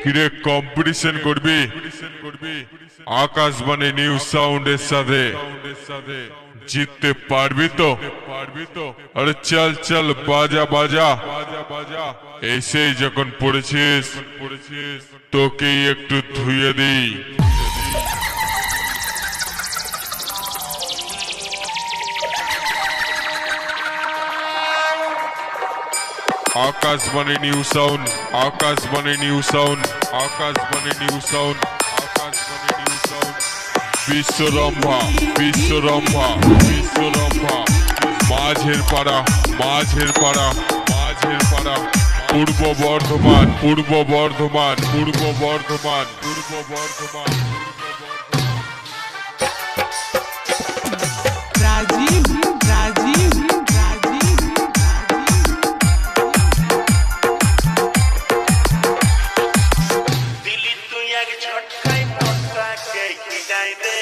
কিরে কম্পিটিশন করবি আকাশবাণী নিউজ সাউন্ডের সাথে জিততে পারবি তো? আরে চল চল বাজা বাজা এসেই যখন পড়েছিস তোকেই একটু ধুয়ে দিই। Akashvani news sound Akashvani news sound Akashvani news sound Akashvani news sound विश्वरंभा विश्वरंभा विश्वरंभा माझेर पाड़ा माझेर पाड़ा माझेर पाड़ा पूर्व बर्धमान पूर्व बर्धमान पूर्व बर्धमान पूर्व बर्धमान राजीव राजीव दिल्ली तू एक झटकाई पटका के खिदाई दे